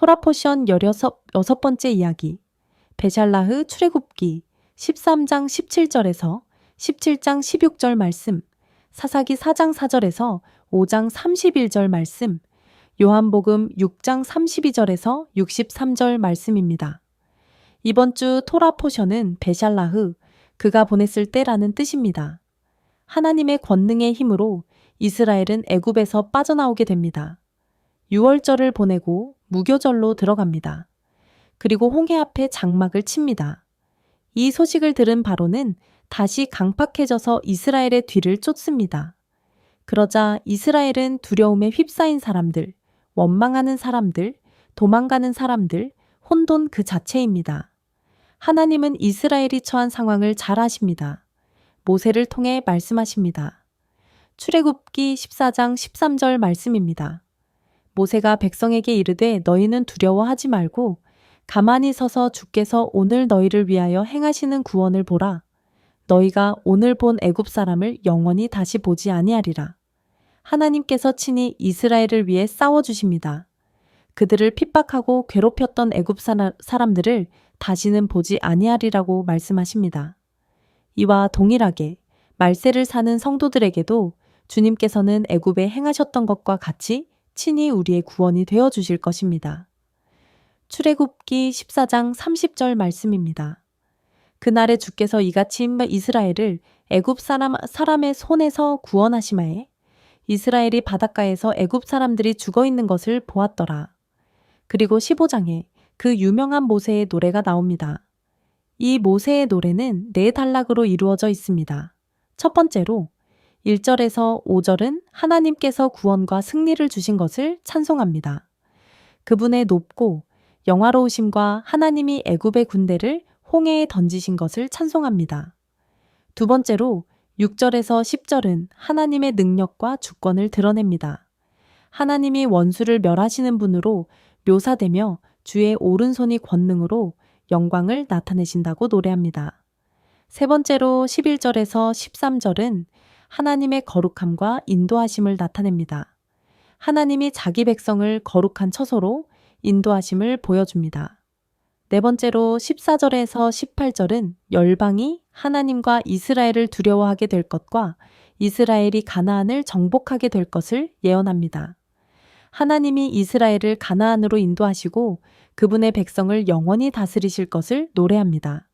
토라 포션 16번째 이야기. 베샬라흐 출애굽기 13장 17절에서 17장 16절 말씀, 사사기 4장 4절에서 5장 31절 말씀, 요한복음 6장 32절에서 63절 말씀입니다. 이번 주 토라 포션은 베샬라흐, 그가 보냈을 때라는 뜻입니다. 하나님의 권능의 힘으로 이스라엘은 애굽에서 빠져나오게 됩니다. 유월절을 보내고 무교절로 들어갑니다. 그리고 홍해 앞에 장막을 칩니다. 이 소식을 들은 바로는 다시 강팍해져서 이스라엘의 뒤를 쫓습니다. 그러자 이스라엘은 두려움에 휩싸인 사람들, 원망하는 사람들, 도망가는 사람들, 혼돈 그 자체입니다. 하나님은 이스라엘이 처한 상황을 잘 아십니다. 모세를 통해 말씀하십니다. 출애굽기 14장 13절 말씀입니다. 모세가 백성에게 이르되 너희는 두려워하지 말고 가만히 서서 주께서 오늘 너희를 위하여 행하시는 구원을 보라. 너희가 오늘 본 애굽 사람을 영원히 다시 보지 아니하리라. 하나님께서 친히 이스라엘을 위해 싸워주십니다. 그들을 핍박하고 괴롭혔던 애굽 사람들을 다시는 보지 아니하리라고 말씀하십니다. 이와 동일하게 말세를 사는 성도들에게도 주님께서는 애굽에 행하셨던 것과 같이 친히 우리의 구원이 되어 주실 것입니다. 출애굽기 14장 30절 말씀입니다. 그날에 주께서 이같이 이스라엘을 애굽 사람의 손에서 구원하시마에 이스라엘이 바닷가에서 애굽 사람들이 죽어 있는 것을 보았더라. 그리고 15장에 그 유명한 모세의 노래가 나옵니다. 이 모세의 노래는 4단락으로 이루어져 있습니다. 첫 번째로 1절에서 5절은 하나님께서 구원과 승리를 주신 것을 찬송합니다. 그분의 높고 영화로우심과 하나님이 애굽의 군대를 홍해에 던지신 것을 찬송합니다. 두 번째로 6절에서 10절은 하나님의 능력과 주권을 드러냅니다. 하나님이 원수를 멸하시는 분으로 묘사되며 주의 오른손이 권능으로 영광을 나타내신다고 노래합니다. 세 번째로 11절에서 13절은 하나님의 거룩함과 인도하심을 나타냅니다. 하나님이 자기 백성을 거룩한 처소로 인도하심을 보여줍니다. 네 번째로 14절에서 18절은 열방이 하나님과 이스라엘을 두려워하게 될 것과 이스라엘이 가나안을 정복하게 될 것을 예언합니다. 하나님이 이스라엘을 가나안으로 인도하시고 그분의 백성을 영원히 다스리실 것을 노래합니다.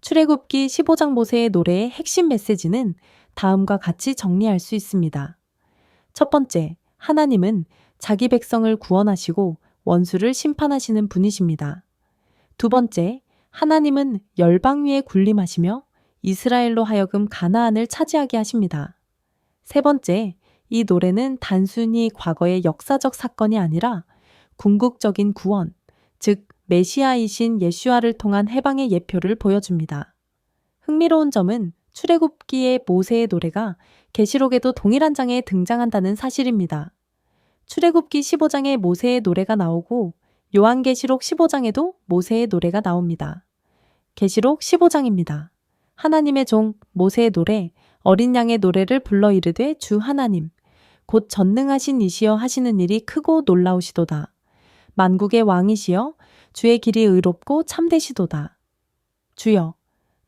출애굽기 15장 모세의 노래의 핵심 메시지는 다음과 같이 정리할 수 있습니다. 첫 번째, 하나님은 자기 백성을 구원하시고 원수를 심판하시는 분이십니다. 두 번째, 하나님은 열방 위에 군림하시며 이스라엘로 하여금 가나안을 차지하게 하십니다. 세 번째, 이 노래는 단순히 과거의 역사적 사건이 아니라 궁극적인 구원, 즉 메시아이신 예수아를 통한 해방의 예표를 보여줍니다. 흥미로운 점은 출애굽기의 모세의 노래가 계시록에도 동일한 장에 등장한다는 사실입니다. 출애굽기 15장에 모세의 노래가 나오고 요한계시록 15장에도 모세의 노래가 나옵니다. 계시록 15장입니다. 하나님의 종 모세의 노래, 어린 양의 노래를 불러 이르되 주 하나님, 곧 전능하신 이시여 하시는 일이 크고 놀라우시도다. 만국의 왕이시여 주의 길이 의롭고 참되시도다. 주여,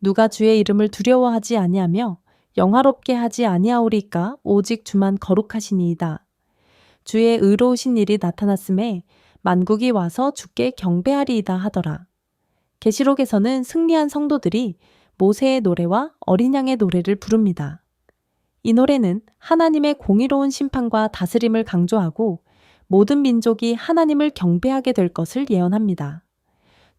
누가 주의 이름을 두려워하지 아니하며 영화롭게 하지 아니하오리까 오직 주만 거룩하시니이다. 주의 의로우신 일이 나타났음에 만국이 와서 주께 경배하리이다 하더라. 계시록에서는 승리한 성도들이 모세의 노래와 어린 양의 노래를 부릅니다. 이 노래는 하나님의 공의로운 심판과 다스림을 강조하고 모든 민족이 하나님을 경배하게 될 것을 예언합니다.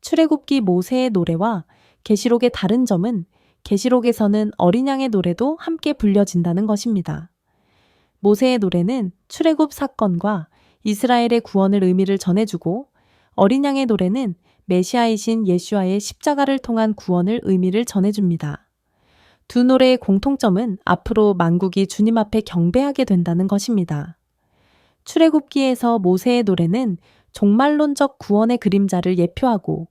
출애굽기 모세의 노래와 계시록의 다른 점은 계시록에서는 어린 양의 노래도 함께 불려진다는 것입니다. 모세의 노래는 출애굽 사건과 이스라엘의 구원을 의미를 전해주고 어린 양의 노래는 메시아이신 예수아의 십자가를 통한 구원을 의미를 전해줍니다. 두 노래의 공통점은 앞으로 만국이 주님 앞에 경배하게 된다는 것입니다. 출애굽기에서 모세의 노래는 종말론적 구원의 그림자를 예표하고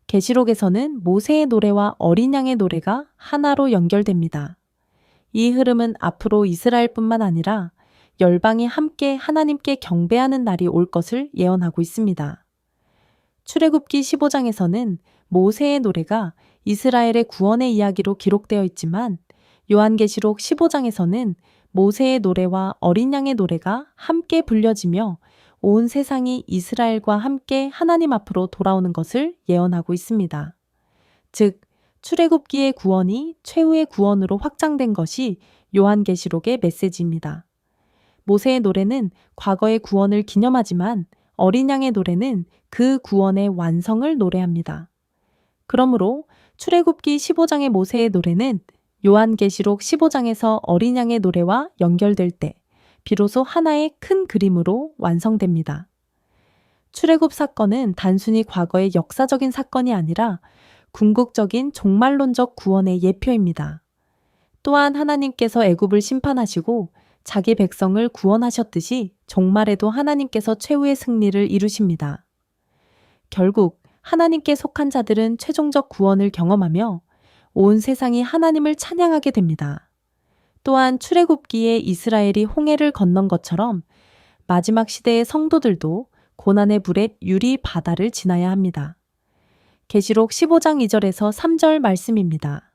계시록에서는 모세의 노래와 어린 양의 노래가 하나로 연결됩니다. 이 흐름은 앞으로 이스라엘뿐만 아니라 열방이 함께 하나님께 경배하는 날이 올 것을 예언하고 있습니다. 출애굽기 15장에서는 모세의 노래가 이스라엘의 구원의 이야기로 기록되어 있지만 요한계시록 15장에서는 모세의 노래와 어린 양의 노래가 함께 불려지며 온 세상이 이스라엘과 함께 하나님 앞으로 돌아오는 것을 예언하고 있습니다. 즉, 출애굽기의 구원이 최후의 구원으로 확장된 것이 요한계시록의 메시지입니다. 모세의 노래는 과거의 구원을 기념하지만 어린 양의 노래는 그 구원의 완성을 노래합니다. 그러므로 출애굽기 15장의 모세의 노래는 요한계시록 15장에서 어린 양의 노래와 연결될 때 비로소 하나의 큰 그림으로 완성됩니다. 출애굽 사건은 단순히 과거의 역사적인 사건이 아니라 궁극적인 종말론적 구원의 예표입니다. 또한 하나님께서 애굽을 심판하시고 자기 백성을 구원하셨듯이 종말에도 하나님께서 최후의 승리를 이루십니다. 결국 하나님께 속한 자들은 최종적 구원을 경험하며 온 세상이 하나님을 찬양하게 됩니다. 또한 출애굽기에 이스라엘이 홍해를 건넌 것처럼 마지막 시대의 성도들도 고난의 불에 유리 바다를 지나야 합니다. 계시록 15장 2절에서 3절 말씀입니다.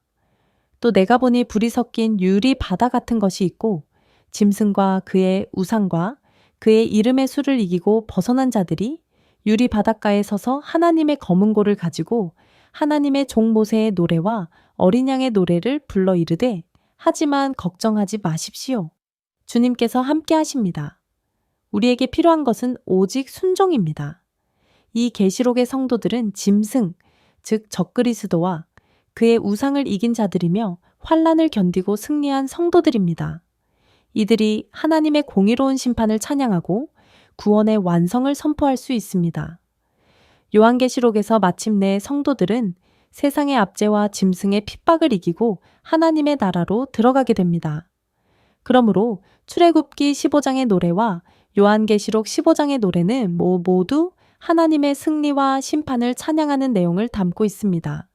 또 내가 보니 불이 섞인 유리 바다 같은 것이 있고 짐승과 그의 우상과 그의 이름의 수를 이기고 벗어난 자들이 유리 바닷가에 서서 하나님의 검은고를 가지고 하나님의 종 모세의 노래와 어린 양의 노래를 불러 이르되 하지만 걱정하지 마십시오. 주님께서 함께 하십니다. 우리에게 필요한 것은 오직 순종입니다. 이 계시록의 성도들은 짐승, 즉 적그리스도와 그의 우상을 이긴 자들이며 환난을 견디고 승리한 성도들입니다. 이들이 하나님의 공의로운 심판을 찬양하고 구원의 완성을 선포할 수 있습니다. 요한계시록에서 마침내 성도들은 세상의 압제와 짐승의 핍박을 이기고 하나님의 나라로 들어가게 됩니다. 그러므로 출애굽기 15장의 노래와 요한계시록 15장의 노래는 모두 하나님의 승리와 심판을 찬양하는 내용을 담고 있습니다.